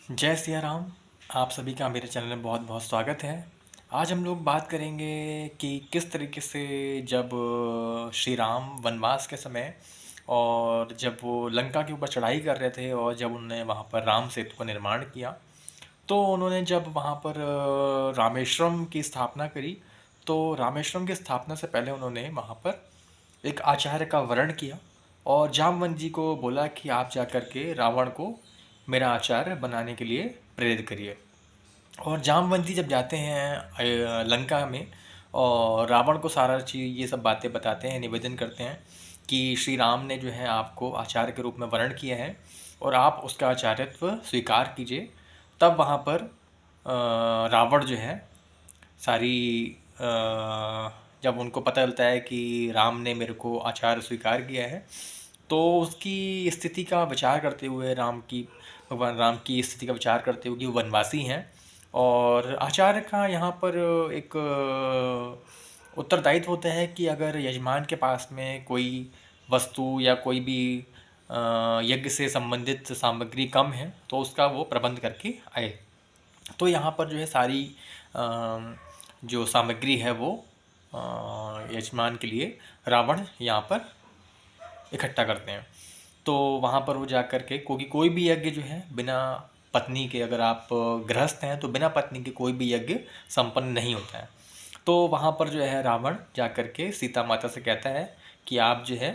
जय सिया राम। आप सभी का मेरे चैनल में बहुत बहुत स्वागत है। आज हम लोग बात करेंगे कि किस तरीके से जब श्री राम वनवास के समय और जब वो लंका के ऊपर चढ़ाई कर रहे थे और जब उन्होंने वहाँ पर राम सेतु का निर्माण किया, तो उन्होंने जब वहाँ पर रामेश्वरम की स्थापना करी। तो रामेश्वरम की स्थापना से पहले उन्होंने वहाँ पर एक आचार्य का वर्ण किया और जामवंत जी को बोला कि आप जा कर के रावण को मेरा आचार्य बनाने के लिए प्रेरित करिए। और जामवंत जी जब जाते हैं लंका में और रावण को सारा चीज़ ये सब बातें बताते हैं, निवेदन करते हैं कि श्री राम ने जो है आपको आचार्य के रूप में वर्ण किया है और आप उसका आचार्यत्व स्वीकार कीजिए। तब वहाँ पर रावण जो है सारी जब उनको पता चलता है कि राम ने मेरे को आचार्य स्वीकार किया है, तो उसकी स्थिति का विचार करते हुए भगवान राम की स्थिति का विचार करते हुए कि वो वनवासी हैं और आचार्य का यहाँ पर एक उत्तरदायित्व होता है कि अगर यजमान के पास में कोई वस्तु या कोई भी यज्ञ से संबंधित सामग्री कम है तो उसका वो प्रबंध करके आए। तो यहाँ पर जो है सारी जो सामग्री है वो यजमान के लिए रावण यहाँ पर इकट्ठा करते हैं। तो वहाँ पर वो जा कर के क्योंकि कोई भी यज्ञ जो है बिना पत्नी के, अगर आप गृहस्थ हैं तो बिना पत्नी के कोई भी यज्ञ संपन्न नहीं होता है। तो वहाँ पर जो है रावण जा कर के सीता माता से कहता है कि आप जो है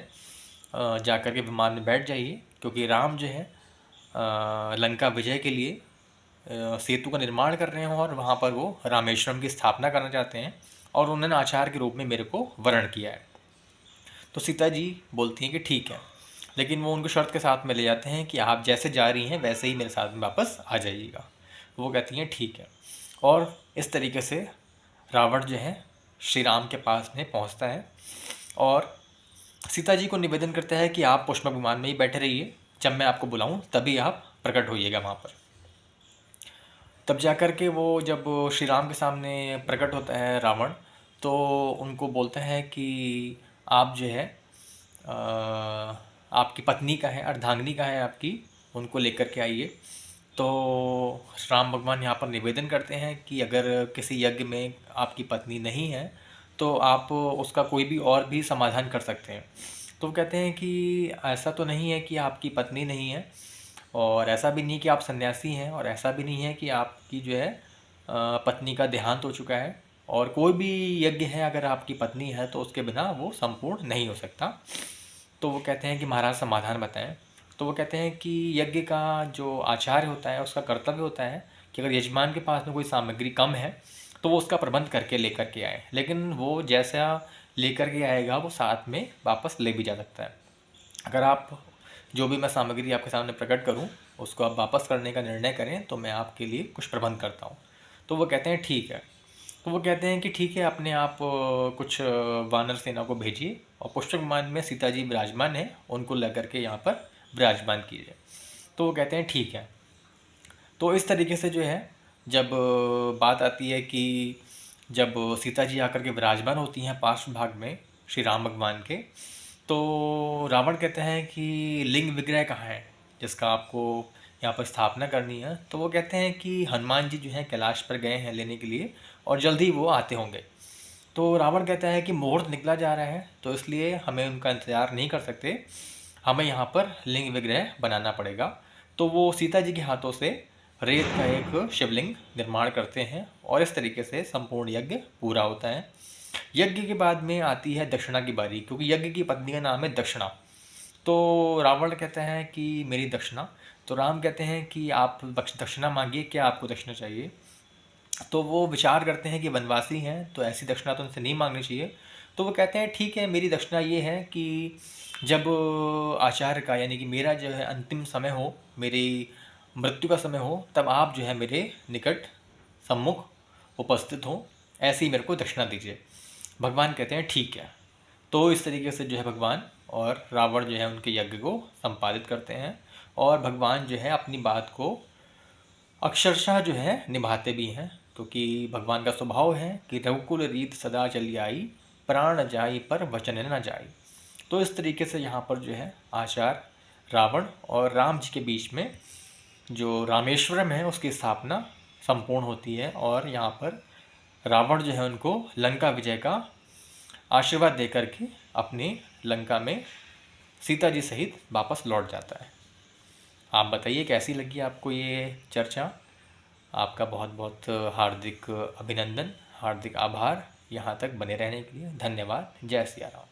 जा कर के विमान में बैठ जाइए, क्योंकि राम जो है लंका विजय के लिए सेतु का निर्माण कर रहे हैं और वहाँ पर वो रामेश्वरम की स्थापना करना चाहते हैं और उन्होंने आचार्य के रूप में मेरे को वर्ण किया है। तो सीता जी बोलती हैं कि ठीक है, लेकिन वो उनको शर्त के साथ में ले जाते हैं कि आप जैसे जा रही हैं वैसे ही मेरे साथ में वापस आ जाइएगा। वो कहती हैं ठीक है। और इस तरीके से रावण जो है श्री राम के पास में पहुंचता है और सीता जी को निवेदन करता है कि आप पुष्पक विमान में ही बैठे रहिए, जब मैं आपको बुलाऊं तभी आप प्रकट होइएगा वहाँ पर। तब जा कर के वो जब श्री राम के सामने प्रकट होता है रावण, तो उनको बोलता है कि आप जो है अ, आपकी पत्नी का है, अर्धांगिनी का है आपकी, उनको लेकर के आइए। तो राम भगवान यहाँ पर निवेदन करते हैं कि अगर किसी यज्ञ में आपकी पत्नी नहीं है तो आप उसका कोई भी और भी समाधान कर सकते हैं। तो वो कहते हैं कि ऐसा तो नहीं है कि आपकी पत्नी नहीं है और ऐसा भी नहीं कि आप सन्यासी हैं और ऐसा भी नहीं है कि आपकी जो है पत्नी का देहांत हो चुका है, और कोई भी यज्ञ है अगर आपकी पत्नी है तो उसके बिना वो संपूर्ण नहीं हो सकता। तो वो कहते हैं कि महाराज समाधान बताएं। तो वो कहते हैं कि यज्ञ का जो आचार्य होता है उसका कर्तव्य होता है कि अगर यजमान के पास में कोई सामग्री कम है तो वो उसका प्रबंध करके लेकर के आए, लेकिन वो जैसा लेकर के आएगा वो साथ में वापस ले भी जा सकता है। अगर आप जो भी मैं सामग्री आपके सामने प्रकट करूं उसको आप वापस करने का निर्णय करें तो मैं आपके लिए कुछ प्रबंध करता हूं। तो वो कहते हैं ठीक है। तो वो कहते हैं कि ठीक है, अपने आप कुछ वानर सेना को भेजिए और पुष्पक विमान में सीता जी विराजमान है, उनको लेकर के यहाँ पर विराजमान कीजिए। तो वो कहते हैं ठीक है। तो इस तरीके से जो है जब बात आती है कि जब सीता जी आकर के विराजमान होती हैं पार्श्व भाग में श्री राम भगवान के, तो रावण कहते हैं कि लिंग विग्रह कहाँ है जिसका आपको यहाँ पर स्थापना करनी है। तो वो कहते हैं कि हनुमान जी जो हैं कैलाश पर गए हैं लेने के लिए और जल्द ही वो आते होंगे। तो रावण कहता है कि मुहूर्त निकला जा रहा है तो इसलिए हमें उनका इंतज़ार नहीं कर सकते, हमें यहाँ पर लिंग विग्रह बनाना पड़ेगा। तो वो सीता जी के हाथों से रेत का एक शिवलिंग निर्माण करते हैं और इस तरीके से संपूर्ण यज्ञ पूरा होता है। यज्ञ के बाद में आती है दक्षिणा की बारी, क्योंकि यज्ञ की पत्नी का नाम है दक्षिणा। तो रावण कहता है कि मेरी दक्षिणा। तो राम कहते हैं कि आप दक्षिणा मांगिए, क्या आपको दक्षिणा चाहिए। तो वो विचार करते हैं कि वनवासी हैं तो ऐसी दक्षिणा तो उनसे नहीं मांगनी चाहिए। तो वो कहते हैं ठीक है, मेरी दक्षिणा ये है कि जब आचार्य का यानी कि मेरा जो है अंतिम समय हो, मेरी मृत्यु का समय हो, तब आप जो है मेरे निकट सम्मुख उपस्थित हो, ऐसी मेरे को दक्षिणा दीजिए। भगवान कहते हैं ठीक है। तो इस तरीके से जो है भगवान और रावण जो है उनके यज्ञ को संपादित करते हैं और भगवान जो है अपनी बात को अक्षरशः जो है निभाते भी हैं, क्योंकि भगवान का स्वभाव है कि रघुकुल रीत सदा चली आई, प्राण जाई पर वचन न जाई। तो इस तरीके से यहाँ पर जो है आचार्य रावण और राम जी के बीच में जो रामेश्वरम है उसकी स्थापना संपूर्ण होती है और यहाँ पर रावण जो है उनको लंका विजय का आशीर्वाद देकर के अपनी लंका में सीता जी सहित वापस लौट जाता है। आप बताइए कैसी लगी आपको ये चर्चा। आपका बहुत बहुत हार्दिक अभिनंदन, हार्दिक आभार यहाँ तक बने रहने के लिए। धन्यवाद। जय सिया राम।